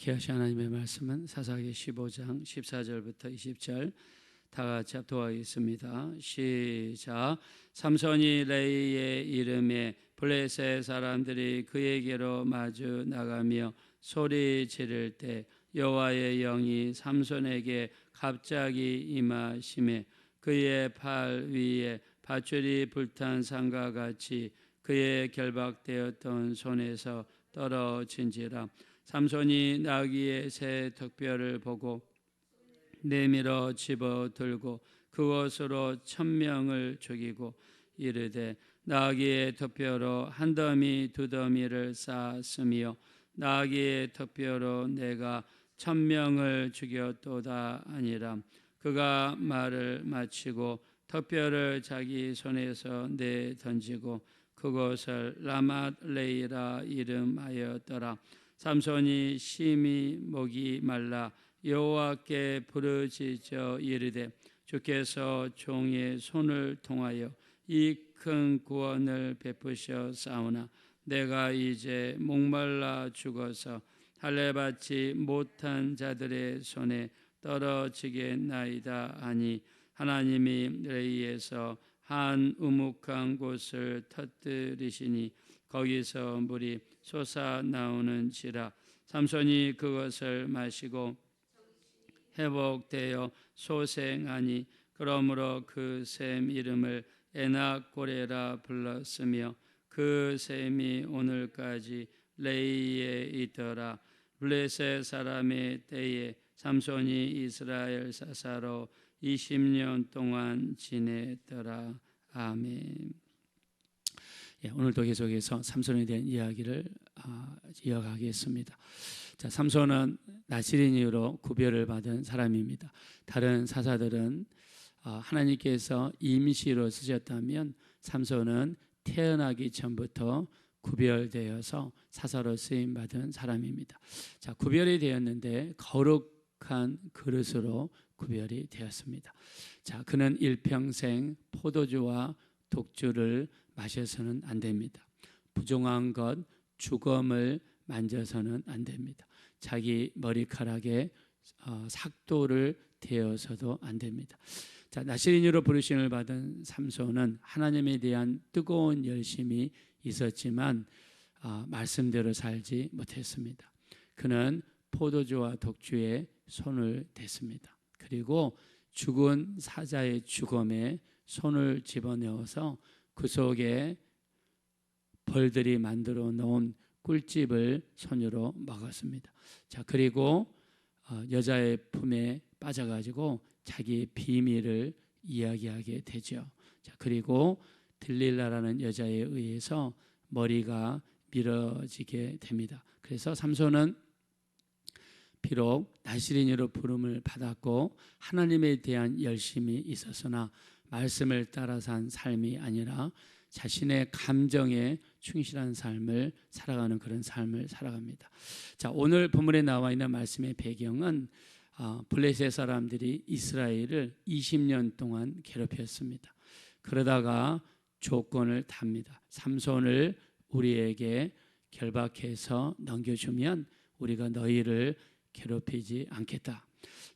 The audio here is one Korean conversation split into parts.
함께 하신 하나님의 말씀은 사사기 15장 14절부터 20절 다 같이 합독하겠습니다. 시작. 삼손이 레이의 이름에 블레셋 사람들이 그에게로 마주 나가며 소리 지를 때 여호와의 영이 삼손에게 갑자기 임하시매 그의 팔 위에 밧줄이 불탄 상과 같이 그의 결박되었던 손에서 떨어진지라. 삼손이 나귀의 새 턱뼈를 보고 내밀어 집어들고 그것으로 1000명을 죽이고 이르되 나귀의 턱뼈로 한 더미 두 더미를 쌓았으며 나귀의 턱뼈로 내가 1000명을 죽였도다 아니라. 그가 말을 마치고 턱뼈를 자기 손에서 내 던지고 그것을 라맛레이라 이름하였더라. 삼손이 심히 목이 말라 여호와께 부르짖어 이르되 주께서 종의 손을 통하여 이 큰 구원을 베푸셨사오나 내가 이제 목말라 죽어서 할례받지 못한 자들의 손에 떨어지겠나이다 하니 하나님이 레이에서 한 우묵한 곳을 터뜨리시니 거기서 물이 솟아나오는지라. 삼손이 그것을 마시고 회복되어 소생하니 그러므로 그 샘 이름을 에낙고레라 불렀으며 그 샘이 오늘까지 레이에 있더라. 블레셋 사람의 때에 삼손이 이스라엘 사사로 20년 동안 지냈더라. 아멘. 오늘도 계속해서 삼손에 대한 이야기를 이어가겠습니다. 자, 삼손은 나실인 이후로 구별을 받은 사람입니다. 다른 사사들은 하나님께서 임시로 쓰셨다면 삼손은 태어나기 전부터 구별되어서 사사로 쓰임 받은 사람입니다. 자, 구별이 되었는데 거룩한 그릇으로 구별이 되었습니다. 자, 그는 일평생 포도주와 독주를 마셔서는 안 됩니다. 부정한 것, 주검을 만져서는 안 됩니다. 자기 머리카락에 삭도를 대어서도 안 됩니다. 자, 나실인으로 부르심을 받은 삼손은 하나님에 대한 뜨거운 열심이 있었지만 말씀대로 살지 못했습니다. 그는 포도주와 독주에 손을 댔습니다. 그리고 죽은 사자의 주검에 손을 집어넣어서 그 속에 벌들이 만들어 놓은 꿀집을 손으로 먹었습니다. 자, 그리고 여자의 품에 빠져가지고 자기의 비밀을 이야기하게 되죠. 자, 그리고 들릴라라는 여자에 의해서 머리가 밀어지게 됩니다. 그래서 삼손은 비록 나실인으로 부름을 받았고 하나님에 대한 열심이 있었으나 말씀을 따라 산 삶이 아니라 자신의 감정에 충실한 삶을 살아가는 그런 삶을 살아갑니다. 자, 오늘 본문에 나와 있는 말씀의 배경은 블레셋 사람들이 이스라엘을 20년 동안 괴롭혔습니다. 그러다가 조건을 답니다. 삼손을 우리에게 결박해서 넘겨주면 우리가 너희를 괴롭히지 않겠다.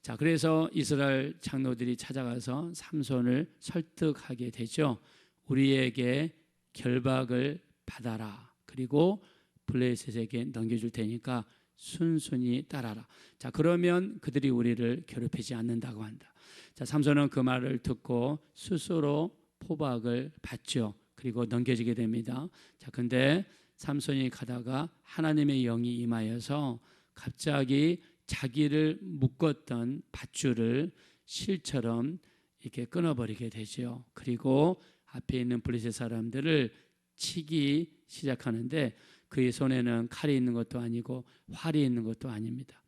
자, 그래서 이스라엘 장로들이 찾아가서 삼손을 설득하게 되죠. 우리에게 결박을 받아라. 그리고 블레셋에게 넘겨줄 테니까 순순히 따라라. 자, 그러면 그들이 우리를 괴롭히지 않는다고 한다. 자, 삼손은 그 말을 듣고 스스로 포박을 받죠. 그리고 넘겨지게 됩니다. 자, 근데 삼손이 가다가 하나님의 영이 임하여서 갑자기 자기를 묶었던 밧줄을 실처럼 이렇게 끊어버리게 되죠. 그리고 앞에 있는 블레셋 사람들을 치기 시작하는데 그의 손에는 칼이 있는 것도 아니고 활이 있는 것도 아닙니다.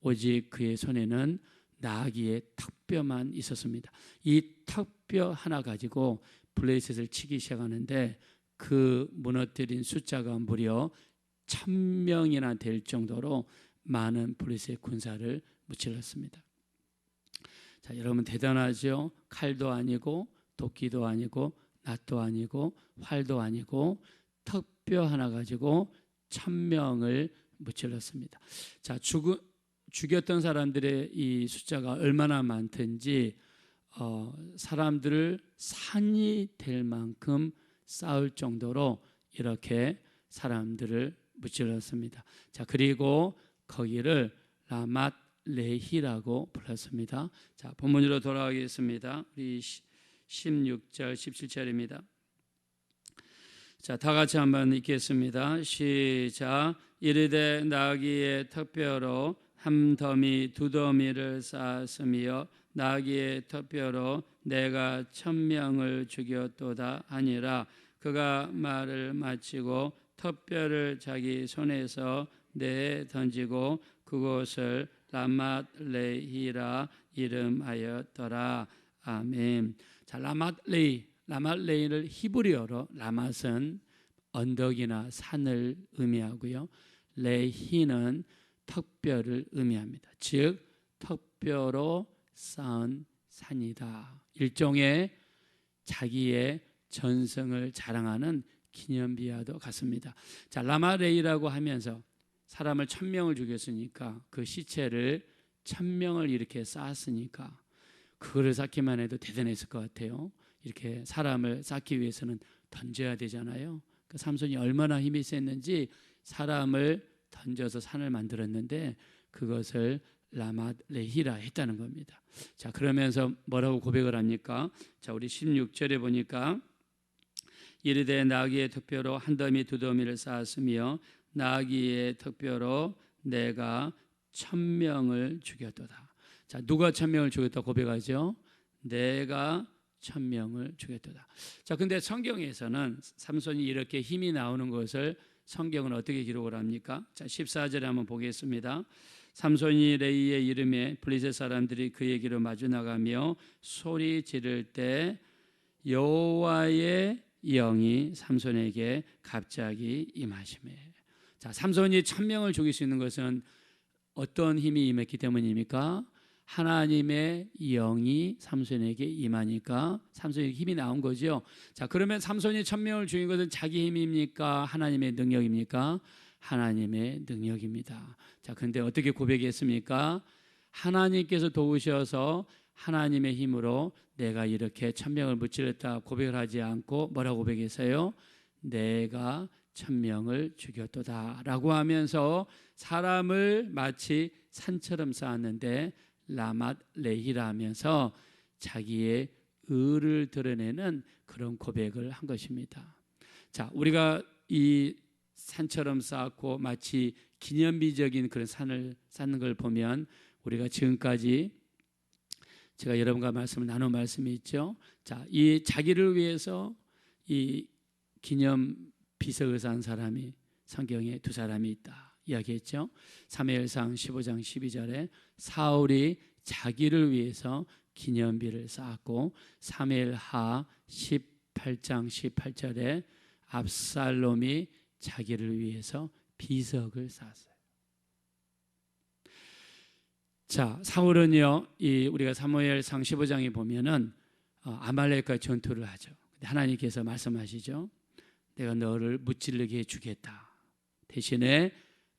오직 그의 손에는 나귀의 턱뼈만 있었습니다. 이 턱뼈 하나 가지고 블레셋을 치기 시작하는데 그 무너뜨린 숫자가 무려 1000명이나 될 정도로 많은 블레셋 군사를 무찔렀습니다. 자, 여러분 대단하죠? 칼도 아니고 도끼도 아니고 낫도 아니고 활도 아니고 턱뼈 하나 가지고 1000명을 무찔렀습니다. 자, 죽였던 사람들의 이 숫자가 얼마나 많든지 사람들을 산이 될 만큼 쌓을 정도로 이렇게 사람들을 무찔렀습니다. 자, 그리고 거기를 라맛 레히라고 불렀습니다. 자, 본문으로 돌아가겠습니다. 우리 16절 17절입니다. 자, 다 같이 한번 읽겠습니다. 시작. 이르되 나귀의 턱뼈로 한 더미 두 더미를 쌓았으며 나귀의 턱뼈로 내가 1000명을 죽였도다 하니라. 그가 말을 마치고 턱뼈를 자기 손에서 내에 던지고 그곳을 라맛 레히라 이름하였더라. 아멘. 자, 라맛 레히를 히브리어로 라맛은 언덕이나 산을 의미하고요. 레히는 턱뼈를 의미합니다. 즉 턱뼈로 쌓은 산이다. 일종의 자기의 전성을 자랑하는 기념비와도 같습니다. 자, 라마레이라고 하면서 사람을 1000명을 죽였으니까 그 시체를 1000명을 이렇게 쌓았으니까 그거를 쌓기만 해도 대단했을 것 같아요. 이렇게 사람을 쌓기 위해서는 던져야 되잖아요. 그 삼손이 얼마나 힘이 셌는지 사람을 던져서 산을 만들었는데 그것을 라맛 레히라 했다는 겁니다. 자, 그러면서 뭐라고 고백을 합니까? 자, 우리 16절에 보니까 이르되 나귀의 턱뼈로 한 더미 두 더미를 쌓았으며 나귀의 턱뼈로 내가 1000명을 죽였도다. 자, 누가 1000명을 죽였다 고백하죠? 내가 1000명을 죽였도다. 자, 근데 성경에서는 삼손이 이렇게 힘이 나오는 것을 성경은 어떻게 기록을 합니까? 자, 14절에 한번 보겠습니다. 삼손이 레이의 이름에 블리셋 사람들이 그에게로 마주 나가며 소리 지를 때 여호와의 영이 삼손에게 갑자기 임하시매. 자, 삼손이 1000명을 죽일 수 있는 것은 어떤 힘이 임했기 때문입니까? 하나님의 영이 삼손에게 임하니까 삼손에게 힘이 나온 거죠. 자, 그러면 삼손이 1000명을 죽인 것은 자기 힘입니까? 하나님의 능력입니까? 하나님의 능력입니다. 자, 그런데 어떻게 고백했습니까? 하나님께서 도우셔서 하나님의 힘으로 내가 이렇게 1000명을 무찔렀다 고백을 하지 않고 뭐라고 고백했어요? 내가 1000명을 죽였도다 라고 하면서 사람을 마치 산처럼 쌓았는데 라맛 레히라 하면서 자기의 의를 드러내는 그런 고백을 한 것입니다. 자, 우리가 이 산처럼 쌓고 마치 기념비적인 그런 산을 쌓는 걸 보면 우리가 지금까지 제가 여러분과 말씀을 나눈 말씀이 있죠. 자, 이 자기를 위해서 이 기념 비석을 쌓은 사람이 성경에 두 사람이 있다 이야기했죠. 사무엘상 15장 12절에 사울이 자기를 위해서 기념비를 쌓았고 사무엘하 18장 18절에 압살롬이 자기를 위해서 비석을 쌓았어요. 자, 사울은요, 우리가 사무엘상 15장에 보면은 아말렉과 전투를 하죠. 하나님께서 말씀하시죠. 내가 너를 무찔르게 해주겠다. 대신에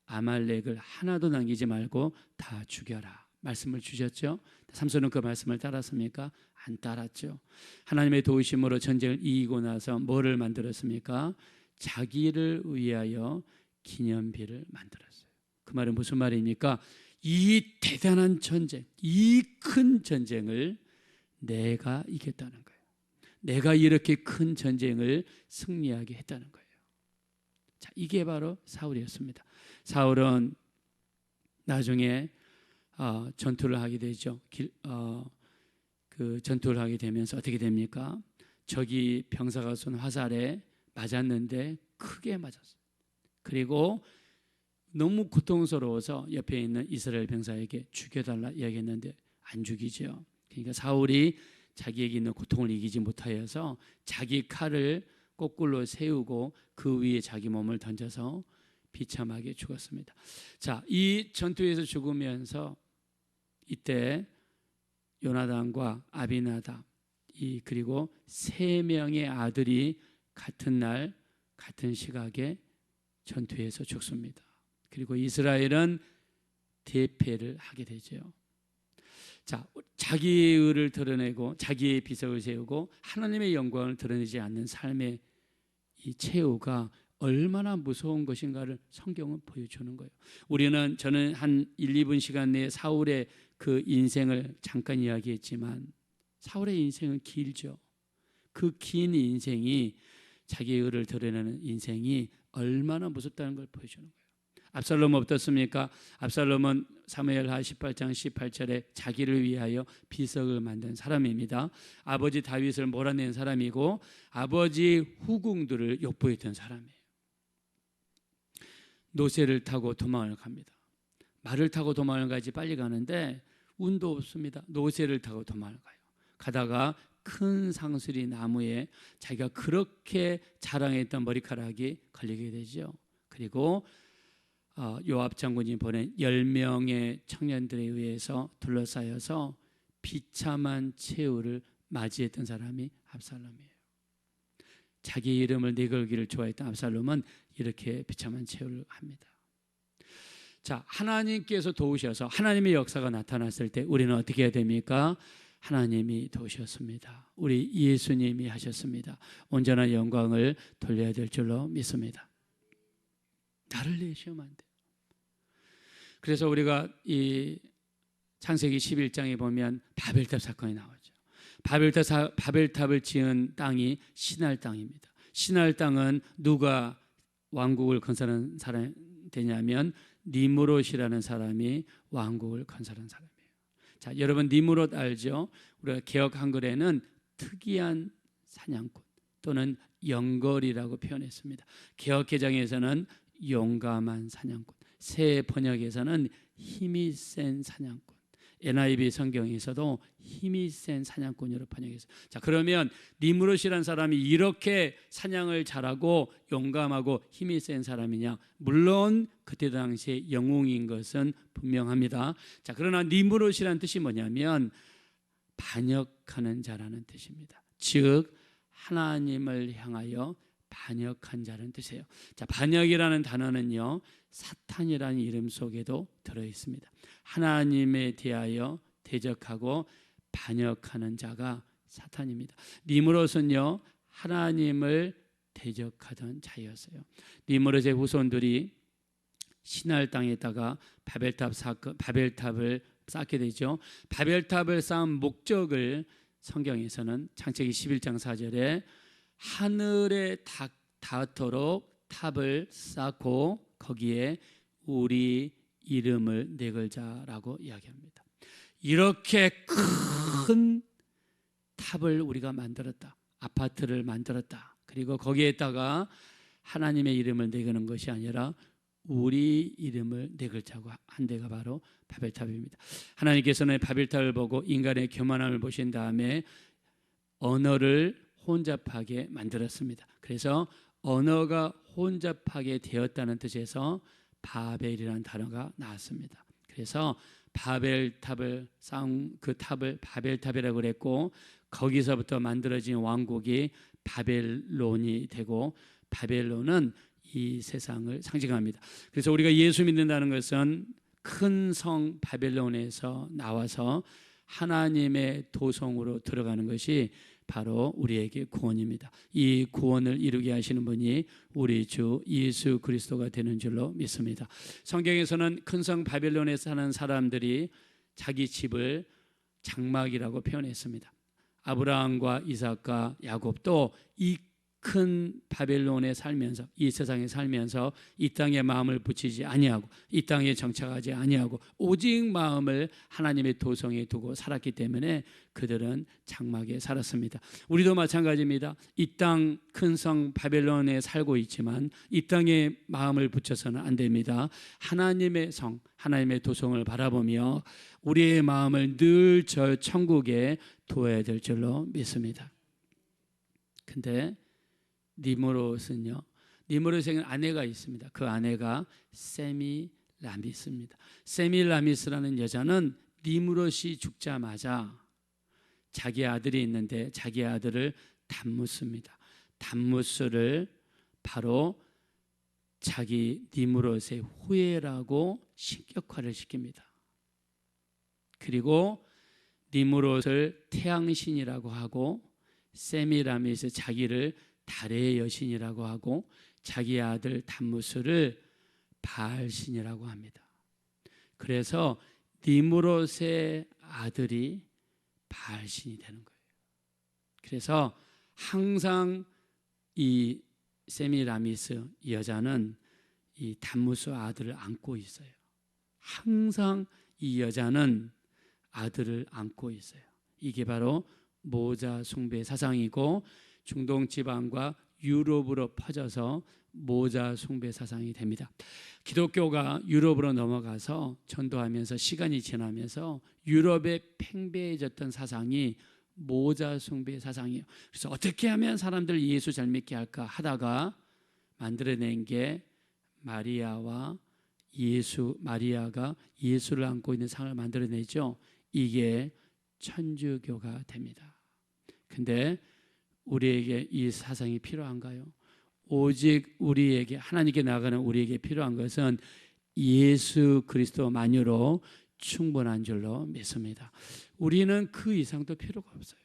아말렉을 하나도 남기지 말고 다 죽여라. 말씀을 주셨죠. 삼손은 그 말씀을 따랐습니까? 안 따랐죠. 하나님의 도우심으로 전쟁을 이기고 나서 뭐를 만들었습니까? 자기를 위하여 기념비를 만들었어요. 그 말은 무슨 말입니까? 이 대단한 전쟁, 이 큰 전쟁을 내가 이겼다는 거예요. 내가 이렇게 큰 전쟁을 승리하게 했다는 거예요. 자, 이게 바로 사울이었습니다. 사울은 나중에 전투를 하게 되죠. 그 전투를 하게 되면서 어떻게 됩니까? 적이 병사가 쏜 화살에 맞았는데 크게 맞았어요. 그리고 너무 고통스러워서 옆에 있는 이스라엘 병사에게 죽여달라 이야기했는데 안 죽이죠. 그러니까 사울이 자기에게 있는 고통을 이기지 못하여서 자기 칼을 거꾸로 세우고 그 위에 자기 몸을 던져서 비참하게 죽었습니다. 자, 이 전투에서 죽으면서 이때 요나단과 아비나답 그리고 3명의 아들이 같은 날 같은 시각에 전투에서 죽습니다. 그리고 이스라엘은 대패를 하게 되죠. 자, 자기의 의를 드러내고 자기의 비석을 세우고 하나님의 영광을 드러내지 않는 삶의 이 최후가 얼마나 무서운 것인가를 성경은 보여주는 거예요. 저는 한 1, 2분 시간 내에 사울의 그 인생을 잠깐 이야기했지만 사울의 인생은 길죠. 그 긴 인생이 자기의 의를 드러내는 인생이 얼마나 무섭다는 걸 보여주는 거예요. 압살롬 어떻습니까? 압살롬은 사무엘하 18장 18절에 자기를 위하여 비석을 만든 사람입니다. 아버지 다윗을 몰아낸 사람이고 아버지 후궁들을 욕보했던 사람이에요. 노새를 타고 도망을 갑니다. 말을 타고 도망을 가지 빨리 가는데 운도 없습니다. 노새를 타고 도망을 가요. 가다가 큰 상수리 나무에 자기가 그렇게 자랑했던 머리카락이 걸리게 되죠. 그리고 요압 장군이 보낸 10명의 청년들에 의해서 둘러싸여서 비참한 최후를 맞이했던 사람이 압살롬이에요. 자기 이름을 내걸기를 좋아했던 압살롬은 이렇게 비참한 최후를 합니다. 자, 하나님께서 도우셔서 하나님의 역사가 나타났을 때 우리는 어떻게 해야 됩니까? 하나님이 도우셨습니다. 우리 예수님이 하셨습니다. 온전한 영광을 돌려야 될 줄로 믿습니다. 나를 내시면 안 돼요. 그래서 우리가 이 창세기 11장에 보면 바벨탑 사건이 나오죠. 바벨탑을 지은 땅이 시날 땅입니다. 시날 땅은 누가 왕국을 건설한 사람이 되냐면 니므롯이라는 사람이 왕국을 건설한 사람이에요. 자, 여러분 니므롯 알죠? 우리가 개역 한글에는 특이한 사냥꾼 또는 영걸이라고 표현했습니다. 개역 개정에서는 용감한 사냥꾼, 새 번역에서는 힘이 센 사냥꾼, NIV 성경에서도 힘이 센 사냥꾼으로 번역했어요. 자, 그러면 니므롯이라는 사람이 이렇게 사냥을 잘하고 용감하고 힘이 센 사람이냐? 물론 그때 당시에 영웅인 것은 분명합니다. 자, 그러나 니므롯이라는 뜻이 뭐냐면 반역하는 자라는 뜻입니다. 즉 하나님을 향하여 반역한 자라는 뜻이에요. 자, 반역이라는 단어는요, 사탄이라는 이름 속에도 들어 있습니다. 하나님에 대하여 대적하고 반역하는 자가 사탄입니다. 니므롯은요, 하나님을 대적하던 자였어요. 니므롯의 후손들이 시날 땅에다가 바벨탑을 쌓게 되죠. 바벨탑을 쌓은 목적을 성경에서는 창세기 11장 4절에 하늘에 닿도록 탑을 쌓고 거기에 우리 이름을 내걸자라고 이야기합니다. 이렇게 큰 탑을 우리가 만들었다. 아파트를 만들었다. 그리고 거기에다가 하나님의 이름을 내거는 것이 아니라 우리 이름을 내걸자고 한 데가 바로 바벨탑입니다. 하나님께서는 바벨탑을 보고 인간의 교만함을 보신 다음에 언어를 혼잡하게 만들었습니다. 그래서 언어가 혼잡하게 되었다는 뜻에서 바벨이라는 단어가 나왔습니다. 그래서 바벨탑을 쌓은 그 탑을 바벨탑이라고 그랬고 거기서부터 만들어진 왕국이 바벨론이 되고 바벨론은 이 세상을 상징합니다. 그래서 우리가 예수 믿는다는 것은 큰 성 바벨론에서 나와서 하나님의 도성으로 들어가는 것이 바로 우리에게 구원입니다. 이 구원을 이루게 하시는 분이 우리 주 예수 그리스도가 되는 줄로 믿습니다. 성경에서는 큰 성 바벨론에 사는 사람들이 자기 집을 장막이라고 표현했습니다. 아브라함과 이삭과 야곱도 이 큰 바벨론에 살면서 이 세상에 살면서 이 땅에 마음을 붙이지 아니하고 이 땅에 정착하지 아니하고 오직 마음을 하나님의 도성에 두고 살았기 때문에 그들은 장막에 살았습니다. 우리도 마찬가지입니다. 이 땅 큰 성 바벨론에 살고 있지만 이 땅에 마음을 붙여서는 안 됩니다. 하나님의 성, 하나님의 도성을 바라보며 우리의 마음을 늘 저 천국에 두어야 될 줄로 믿습니다. 근데 니므롯은요, 니므롯에게는 아내가 있습니다. 그 아내가 세미라미스입니다. 세미라미스라는 여자는 니므롯이 죽자마자 자기 아들이 있는데 자기 아들을 담무스입니다. 담무스를 바로 자기 니므롯의 후예라고 신격화를 시킵니다. 그리고 니므롯을 태양신이라고 하고 세미라미스 자기를 달의 여신이라고 하고 자기 아들 담무스를 바알신이라고 합니다. 그래서 니므롯의 아들이 바알신이 되는 거예요. 그래서 항상 이 세미라미스 여자는 이 담무스 아들을 안고 있어요. 항상 이 여자는 아들을 안고 있어요. 이게 바로 모자 숭배 사상이고 중동 지방과 유럽으로 퍼져서 모자 숭배 사상이 됩니다. 기독교가 유럽으로 넘어가서 전도하면서 시간이 지나면서 유럽에 팽배해졌던 사상이 모자 숭배 사상이에요. 그래서 어떻게 하면 사람들 예수 잘 믿게 할까 하다가 만들어낸 게 마리아가 예수를 안고 있는 상을 만들어내죠. 이게 천주교가 됩니다. 근데 우리에게 이 사상이 필요한가요? 오직 우리에게, 하나님께 나아가는 우리에게 필요한 것은 예수 그리스도만으로 충분한 줄로 믿습니다. 우리는 그 이상도 필요가 없어요.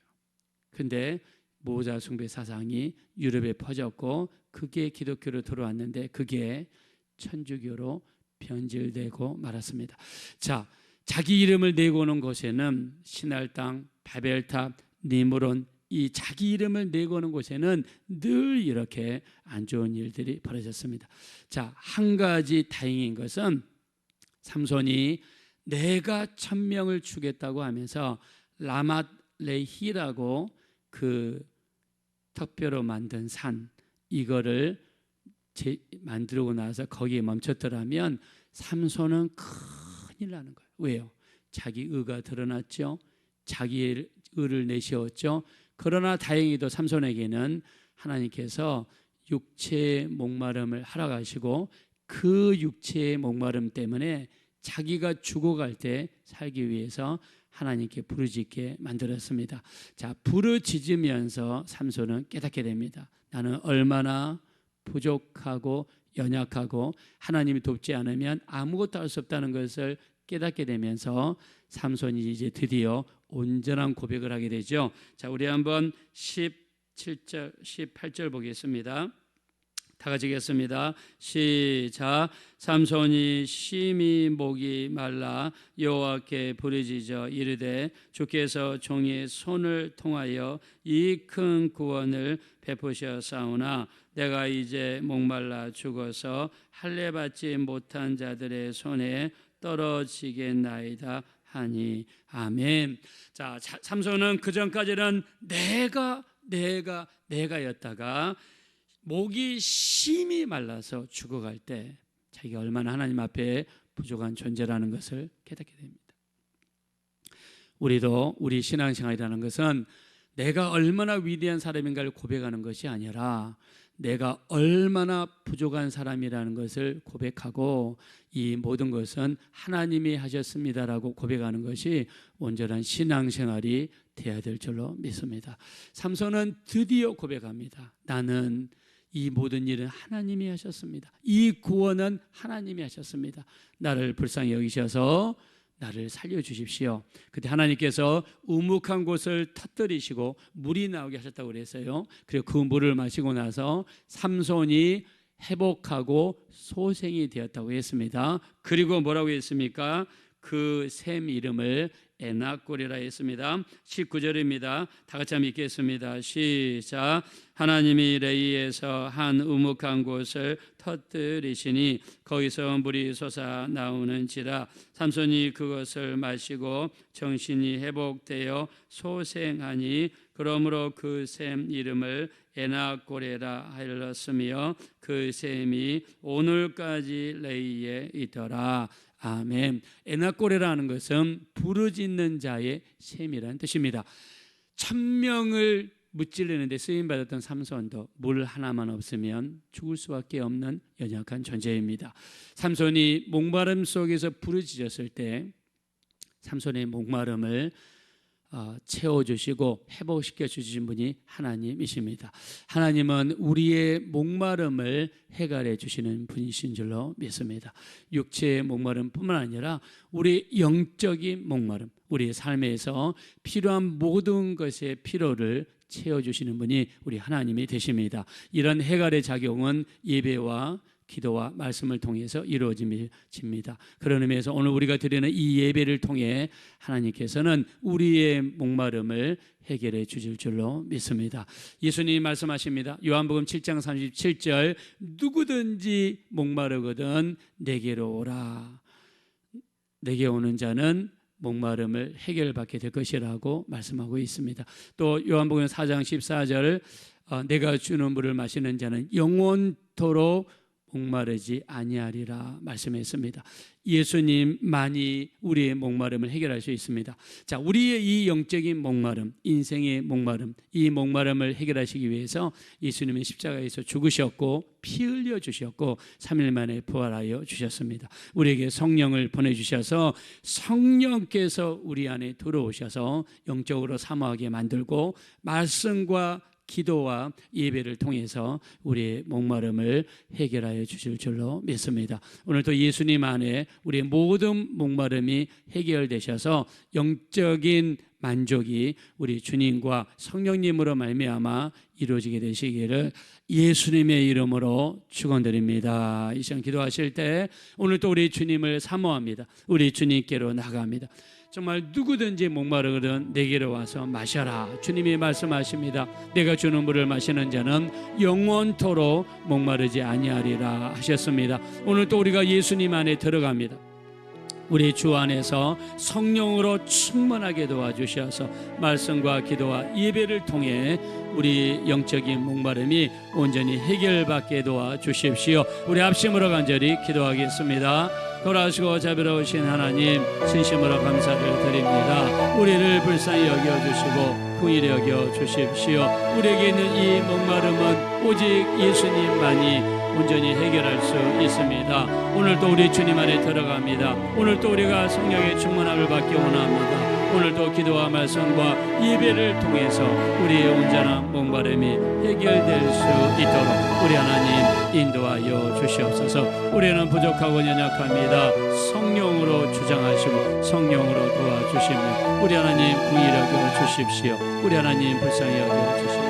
근데 모자 숭배 사상이 유럽에 퍼졌고 그게 기독교로 들어왔는데 그게 천주교로 변질되고 말았습니다. 자, 자기 이름을 내고 오는 곳에는 신할당, 바벨탑, 니므론, 이 자기 이름을 내고 오는 곳에는 늘 이렇게 안 좋은 일들이 벌어졌습니다. 자, 한 가지 다행인 것은 삼손이 내가 1000명을 주겠다고 하면서 라맛레히라고 그 턱뼈로 만든 산 이거를 만들고 나서 거기에 멈췄더라면 삼손은 큰일 나는 거예요. 왜요? 자기 의가 드러났죠. 자기 의를 내세웠죠. 그러나 다행히도 삼손에게는 하나님께서 육체의 목마름을 허락하시고 그 육체의 목마름 때문에 자기가 죽어갈 때 살기 위해서 하나님께 부르짖게 만들었습니다. 자, 부르짖으면서 삼손은 깨닫게 됩니다. 나는 얼마나 부족하고 연약하고 하나님이 돕지 않으면 아무것도 할 수 없다는 것을 깨닫게 되면서 삼손이 이제 드디어 온전한 고백을 하게 되죠. 자, 우리 한번 17절, 18절 보겠습니다. 다 같이 읽겠습니다. 시작. 삼손이 심히 목이 말라 여호와께 부르짖어 이르되 주께서 종의 손을 통하여 이 큰 구원을 베푸셨사오나 내가 이제 목말라 죽어서 할례 받지 못한 자들의 손에 떨어지겠나이다 하니 아멘. 자, 삼손은 그 전까지는 내가였다가 목이 심히 말라서 죽어갈 때 자기가 얼마나 하나님 앞에 부족한 존재라는 것을 깨닫게 됩니다. 우리도 우리 신앙생활이라는 것은 내가 얼마나 위대한 사람인가를 고백하는 것이 아니라 내가 얼마나 부족한 사람이라는 것을 고백하고 이 모든 것은 하나님이 하셨습니다라고 고백하는 것이 온전한 신앙생활이 되어야 될 줄로 믿습니다. 삼손은 드디어 고백합니다. 나는 이 모든 일은 하나님이 하셨습니다. 이 구원은 하나님이 하셨습니다. 나를 불쌍히 여기셔서 나를 살려주십시오. 그때 하나님께서 우묵한 곳을 터뜨리시고 물이 나오게 하셨다고 그랬어요. 그리고 그 물을 마시고 나서 삼손이 회복하고 소생이 되었다고 했습니다. 그리고 뭐라고 했습니까? 그 샘 이름을 에낙골이라 했습니다. 19절입니다. 다 같이 한번 읽겠습니다. 시작. 하나님이 레이에서 한 우묵한 곳을 터뜨리시니 거기서 물이 솟아 나오는지라. 삼손이 그것을 마시고 정신이 회복되어 소생하니 그러므로 그 샘 이름을 에낙골이라 하였으며 그 샘이 오늘까지 레이에 있더라. 아멘. 에낙골이라는 것은 부르짖는 자의 샘이라는 뜻입니다. 1000명을 무찔르는데 쓰임받았던 삼손도 물 하나만 없으면 죽을 수밖에 없는 연약한 존재입니다. 삼손이 목마름 속에서 부르짖었을 때 삼손의 목마름을 채워주시고 회복시켜 주신 분이 하나님이십니다. 하나님은 우리의 목마름을 해결해 주시는 분이신 줄로 믿습니다. 육체의 목마름뿐만 아니라 우리 영적인 목마름, 우리의 삶에서 필요한 모든 것의 필요를 채워주시는 분이 우리 하나님이 되십니다. 이런 해결의 작용은 예배와 기도와 말씀을 통해서 이루어집니다. 그런 의미에서 오늘 우리가 드리는 이 예배를 통해 하나님께서는 우리의 목마름을 해결해 주실 줄로 믿습니다. 예수님이 말씀하십니다. 요한복음 7장 37절 누구든지 목마르거든 내게로 오라. 내게 오는 자는 목마름을 해결받게 될 것이라고 말씀하고 있습니다. 또 요한복음 4장 14절 내가 주는 물을 마시는 자는 영원토록 목마르지 아니하리라 말씀했습니다. 예수님만이 우리의 목마름을 해결할 수 있습니다. 자, 우리의 이 영적인 목마름, 인생의 목마름, 이 목마름을 해결하시기 위해서 예수님은 십자가에서 죽으셨고 피 흘려 주셨고 3일 만에 부활하여 주셨습니다. 우리에게 성령을 보내주셔서 성령께서 우리 안에 들어오셔서 영적으로 사모하게 만들고 말씀과 기도와 예배를 통해서 우리의 목마름을 해결하여 주실 줄로 믿습니다. 오늘도 예수님 안에 우리의 모든 목마름이 해결되셔서 영적인 만족이 우리 주님과 성령님으로 말미암아 이루어지게 되시기를 예수님의 이름으로 축원드립니다. 이 시간 기도하실 때 오늘도 우리 주님을 사모합니다. 우리 주님께로 나갑니다. 정말 누구든지 목마르거든 내게로 와서 마셔라. 주님이 말씀하십니다. 내가 주는 물을 마시는 자는 영원토록 목마르지 아니하리라 하셨습니다. 오늘 또 우리가 예수님 안에 들어갑니다. 우리 주 안에서 성령으로 충만하게 도와주셔서 말씀과 기도와 예배를 통해 우리 영적인 목마름이 온전히 해결받게 도와주십시오. 우리 합심으로 간절히 기도하겠습니다. 돌아오시고 자비로우신 하나님, 진심으로 감사를 드립니다. 우리를 불쌍히 여겨주시고 긍휼히 여겨주십시오. 우리에게 있는 이 목마름은 오직 예수님만이 온전히 해결할 수 있습니다. 오늘도 우리 주님 안에 들어갑니다. 오늘도 우리가 성령의 충만함을 받기 원합니다. 오늘도 기도와 말씀과 예배를 통해서 우리의 온전한 목마름이 해결될 수 있도록 우리 하나님 인도하여 주시옵소서. 우리는 부족하고 연약합니다. 성령으로 주장하시고 성령으로 도와주시며 우리 하나님 긍휼히 여겨 주십시오. 우리 하나님 불쌍히 여겨 주십시오.